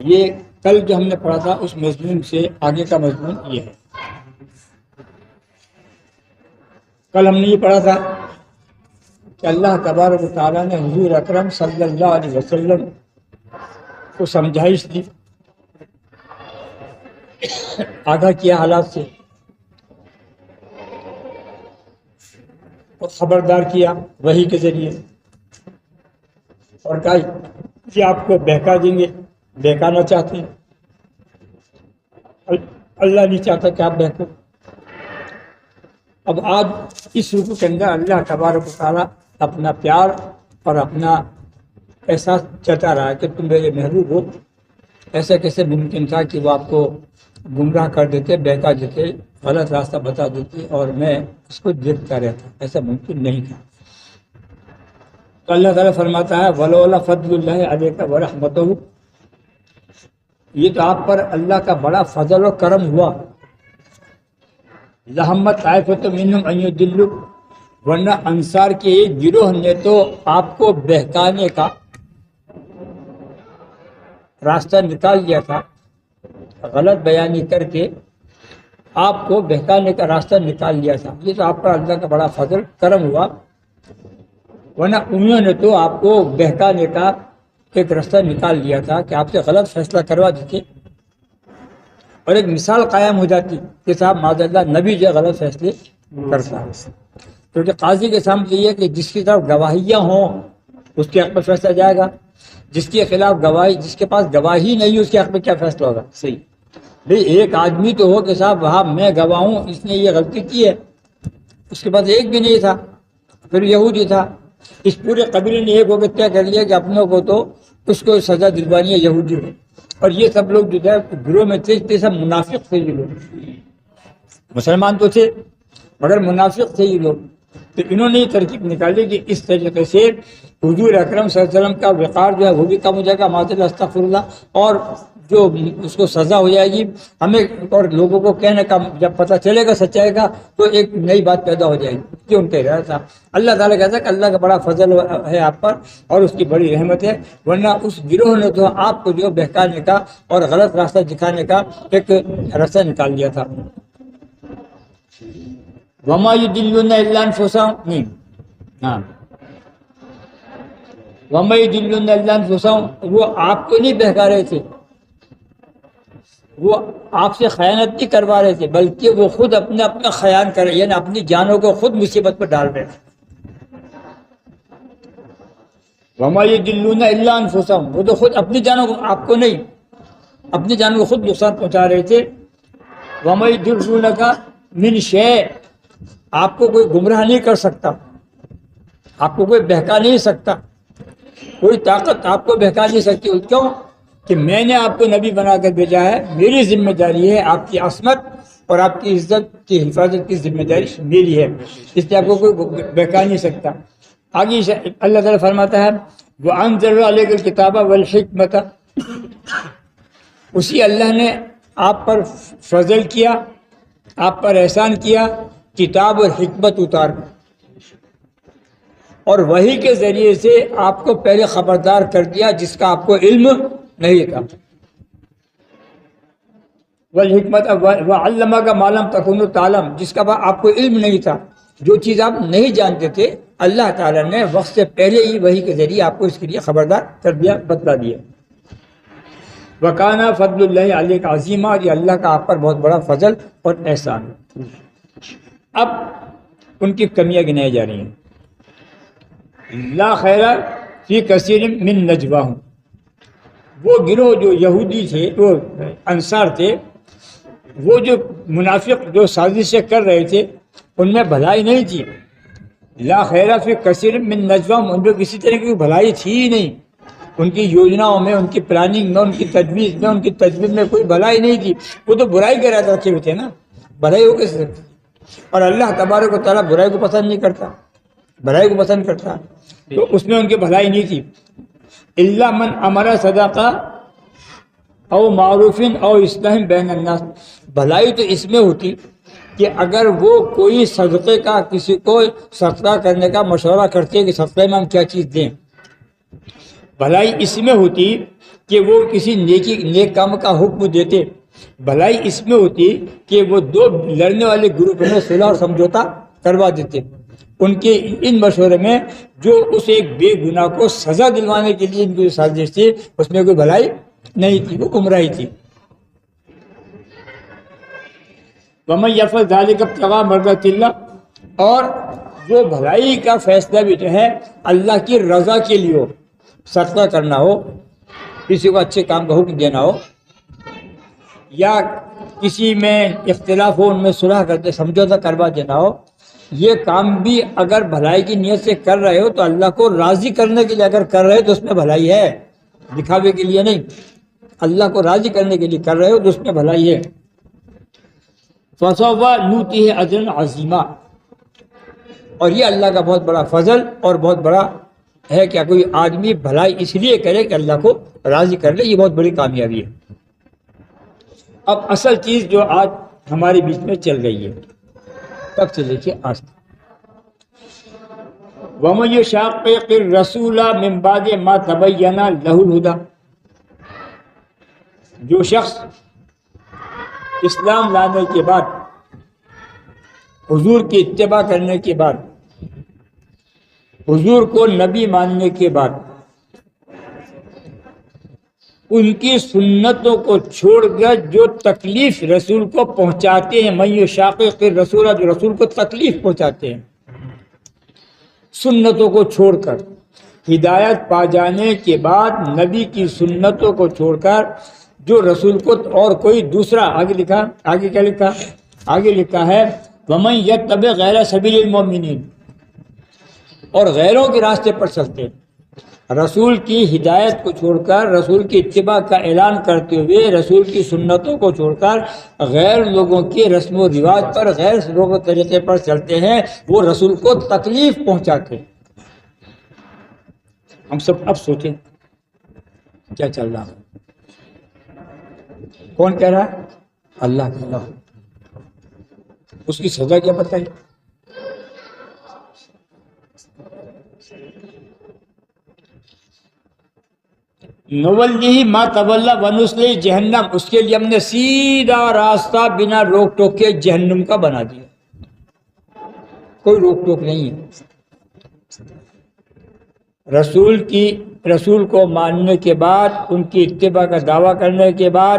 یہ کل جو ہم نے پڑھا تھا اس مضمون سے آگے کا مضمون یہ ہے۔ کل ہم نے یہ پڑھا تھا کہ اللہ تبارک و تعالیٰ نے حضور اکرم صلی اللہ علیہ وسلم کو سمجھائش دی، آگاہ کیا حالات سے اور خبردار کیا وحی کے ذریعے، اور کہا کہ آپ کو بہکا دیں گے، بہکانا چاہتے ہیں، اللہ نہیں چاہتا کہ آپ بہکو۔ اب آج اس رکوع کے اندر اللہ تبارک و تعالیٰ اپنا پیار اور اپنا احساس جتا رہا ہے کہ تم میرے محبوب ہو، ایسا کیسے ممکن تھا کہ وہ آپ کو گمراہ کر دیتے، بہکا دیتے، غلط راستہ بتا دیتے اور میں اس کو دیکھتا رہتا، ایسا ممکن نہیں تھا۔ تو اللہ تعالیٰ فرماتا ہے وَلَوْلَا فَضْلُ اللَّهِ عَلَيْكَ وَرَحْمَتُهُ، یہ تو آپ پر اللہ کا بڑا فضل و کرم ہوا۔ لَهَمَّتْ طَائِفَةٌ مِّنْهُمْ أَن يُضِلُّوكَ، ورنہ انصار کے ایک گروہ نے تو آپ کو بہکانے کا راستہ نکال لیا تھا، غلط بیانی کر کے آپ کو بہکانے کا راستہ نکال لیا تھا۔ یہ تو آپ پر اللہ کا بڑا فضل کرم ہوا، ورنہ انہوں نے تو آپ کو بہکانے کا ایک راستہ نکال لیا تھا کہ آپ سے غلط فیصلہ کروا دیتے اور ایک مثال قائم ہو جاتی کہ صاحب معاذ اللہ نبی جو غلط فیصلے کرتا ہے۔ کیونکہ قاضی کے سامنے یہ ہے کہ جس کی طرف گواہیاں ہوں اس کے حق میں فیصلہ جائے گا، جس کے خلاف گواہی، جس کے پاس گواہی نہیں اس کے حق میں کیا فیصلہ ہوگا؟ صحیح بھئی ایک آدمی تو ہو کہ صاحب وہاں میں گواہ ہوں، اس نے یہ غلطی کی ہے، اس کے پاس ایک بھی نہیں تھا، پھر یہودی تھا، اس پورے قبیلے نے ایک ہو کے طے کر لیا کہ اپنوں کو تو اس کو سزا دلوانی ہے، یہودی ہو، اور یہ سب لوگ جو ہے گروہ میں تھے سب منافق تھے، یہ لوگ مسلمان تو تھے مگر منافق تھے یہ لوگ۔ تو انہوں نے یہ ترکیب نکالی کہ اس طریقے سے حضور اکرم صلی اللہ علیہ وسلم کا وقار جو ہے وہ بھی کم ہو جائے گا، معاذ اللہ استغفر اللہ، اور جو اس کو سزا ہو جائے گی ہمیں اور لوگوں کو کہنے کا جب پتہ چلے گا سچائی کا تو ایک نئی بات پیدا ہو جائے گی کہ ان کے رہا تھا۔ اللہ تعالیٰ کہتا ہے کہ اللہ کا بڑا فضل ہے آپ پر اور اس کی بڑی رحمت ہے، ورنہ اس گروہ نے تو آپ کو جو بہکانے کا اور غلط راستہ دکھانے کا ایک راستہ نکال لیا تھا۔ وَمَا يُضِلُّونَ إِلَّا أَنفُسَهُمْ، ہاں وَمَا يُضِلُّونَ إِلَّا أَنفُسَهُمْ، وہ آپ کو نہیں بہکا رہے تھے، وہ آپ سے خیانت نہیں کروا رہے تھے، بلکہ وہ خود اپنا خیال کر رہے، یعنی اپنی جانوں کو خود مصیبت پر ڈال رہے تھے۔ وَمَا يُضِلُّونَ إِلَّا أَنفُسَهُمْ، وہ تو خود اپنی جانوں کو، آپ کو نہیں، اپنی جانوں کو خود نقصان پہنچا رہے تھے۔ وَمَا يُضِلُّونَكَ مِنْ شَيْءٍ، آپ کو کوئی گمراہ نہیں کر سکتا، آپ کو کوئی بہکا نہیں سکتا، کوئی طاقت آپ کو بہکا نہیں سکتی۔ کیوں کہ میں نے آپ کو نبی بنا کر بھیجا ہے، میری ذمہ داری ہے، آپ کی عصمت اور آپ کی عزت کی حفاظت کی ذمہ داری میری ہے، اس لیے آپ کو کوئی بہکا نہیں سکتا۔ آگے اللہ تعالیٰ فرماتا ہے وَأَنزَلَ عَلَيْكَ الْكِتَابَ وَالْحِكْمَةَ، اسی اللہ نے آپ پر فضل کیا، آپ پر احسان کیا، کتاب اور حکمت اتار اور وحی کے ذریعے سے آپ کو پہلے خبردار کر دیا جس کا آپ کو علم نہیں تھا۔ والحکمت وعلمک ما لم تکن تعلم، جس کا آپ کو علم نہیں تھا، جو چیز آپ نہیں جانتے تھے اللہ تعالیٰ نے وقت سے پہلے ہی وحی کے ذریعے آپ کو اس کے لیے خبردار کر دیا، بتلا دیا۔ وکانا فضل اللہ علیک عظیما، اور یہ اللہ کا آپ پر بہت بڑا فضل اور احسان ہے۔ اب ان کی کمیاں گنائی جا رہی ہیں۔ لا خیر فی کثیر من نجواہم، وہ گروہ جو یہودی تھے، وہ انصار تھے، وہ جو منافق جو سازشیں کر رہے تھے ان میں بھلائی نہیں تھی۔ لا خیر فی کثیر من نجواہم، ان میں کسی طرح کی بھلائی تھی ہی نہیں، ان کی یوجناؤں میں، ان کی پلاننگ میں، ان کی تجویز میں، ان کی تجویز میں کوئی بھلائی نہیں تھی۔ وہ تو برائی کے ارادے رکھے ہوئے تھے نا، بھلائی ہو کیسے سکتی؟ اور اللہ تبارک و تعالیٰ برائی کو پسند نہیں کرتا، بھلائی کو پسند کرتا، تو اس میں ان کی بھلائی نہیں تھی۔ الا من امر صدقہ او معروف او اصلاح بین الناس، بھلائی تو اس میں ہوتی کہ اگر وہ کوئی صدقے کا، کسی کو صدقہ کرنے کا مشورہ کرتے کہ صدقے میں ہم کیا چیز دیں، بھلائی اس میں ہوتی کہ وہ کسی نیک کام کا حکم دیتے، بھلائی اس میں ہوتی کہ وہ دو لڑنے والے گروپ میں صلح اور سمجھوتا کروا دیتے۔ ان کے ان مشورے میں جو اس ایک بے گناہ کو سزا دلوانے کے لیے ان کی سازش تھی، اس میں کوئی بھلائی نہیں تھی، وہ گمراہی تھی۔ وَمَن يَفْعَلْ ذَلِكَ ابْتِغَاءَ مَرْضَاتِ اللَّهِ، اور جو بھلائی کا فیصلہ بھی جو ہے اللہ کی رضا کے لیے ہو، صدقہ کرنا ہو، کسی کو اچھے کام کا حکم دینا ہو، یا کسی میں اختلاف ہو ان میں صلح کرتے سمجھوتا کروا دینا ہو، یہ کام بھی اگر بھلائی کی نیت سے کر رہے ہو تو اللہ کو راضی کرنے کے لیے اگر کر رہے ہو تو اس میں بھلائی ہے، دکھاوے کے لیے نہیں، اللہ کو راضی کرنے کے لیے کر رہے ہو تو اس میں بھلائی ہے۔ فَسَوْفَ نُؤْتِیہِ أَجْرًا عَظِیمًا، اور یہ اللہ کا بہت بڑا فضل اور بہت بڑا ہے کہ کوئی آدمی بھلائی اس لیے کرے کہ اللہ کو راضی کر لے، یہ بہت بڑی کامیابی ہے۔ اب اصل چیز جو آج ہمارے بیچ میں چل رہی ہے، تب سے دیکھیے آج تک، وَمَن يُشَاقِقِ الرَّسُولَ مِن بَعْدِ مَا تَبَيَّنَ لَهُ الْهُدَىٰ، جو شخص اسلام لانے کے بعد، حضور کی اتباع کرنے کے بعد، حضور کو نبی ماننے کے بعد ان کی سنتوں کو چھوڑ کر جو تکلیف رسول کو پہنچاتے ہیں، من یشاقق الرسول، جو رسول کو تکلیف پہنچاتے ہیں، سنتوں کو چھوڑ کر، ہدایت پا جانے کے بعد نبی کی سنتوں کو چھوڑ کر جو رسول کو اور کوئی دوسرا، آگے کیا لکھا؟ آگے لکھا ہے وَمَن يَتَّبِعْ غَيْرَ سَبِيلِ الْمُؤْمِنِينَ، اور غیروں کے راستے پر چلتے، رسول کی ہدایت کو چھوڑ کر، رسول کی اتباع کا اعلان کرتے ہوئے، رسول کی سنتوں کو چھوڑ کر غیر لوگوں کے رسم و رواج پر، غیر لوگوں کے طریقے پر چلتے ہیں، وہ رسول کو تکلیف پہنچاتے۔ ہم سب اب سوچیں کیا چل رہا ہے؟ کون کہہ رہا ہے؟ اللہ کہہ رہا ہے۔ اس کی سزا کیا بتائی؟ نولیہ ما تولی ونصلہ جہنم، اس کے لیے ہم نے سیدھا راستہ بنا روک ٹوک کے جہنم کا بنا دیا، کوئی روک ٹوک نہیں ہے۔ رسول کو ماننے کے بعد، ان کی اتباع کا دعویٰ کرنے کے بعد،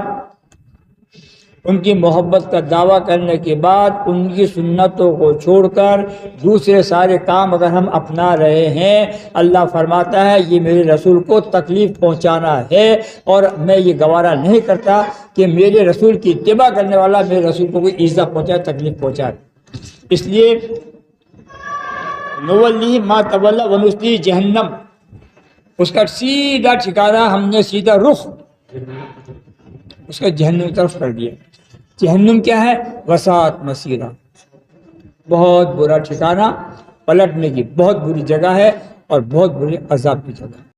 ان کی محبت کا دعویٰ کرنے کے بعد، ان کی سنتوں کو چھوڑ کر دوسرے سارے کام اگر ہم اپنا رہے ہیں، اللہ فرماتا ہے یہ میرے رسول کو تکلیف پہنچانا ہے، اور میں یہ گوارا نہیں کرتا کہ میرے رسول کی اتباع کرنے والا میرے رسول کو کوئی ایذا پہنچائے، تکلیف پہنچائے۔ اس لیے نولی ما تولی ونصلہ جہنم، اس کا سیدھا ٹھکانہ ہم نے سیدھا رخ اس کا جہنم کی طرف کر دیا۔ جہنم کیا ہے؟ وساعت مسیرہ، بہت برا ٹھکانہ، پلٹنے کی بہت بری جگہ ہے، اور بہت بری عذاب کی جگہ۔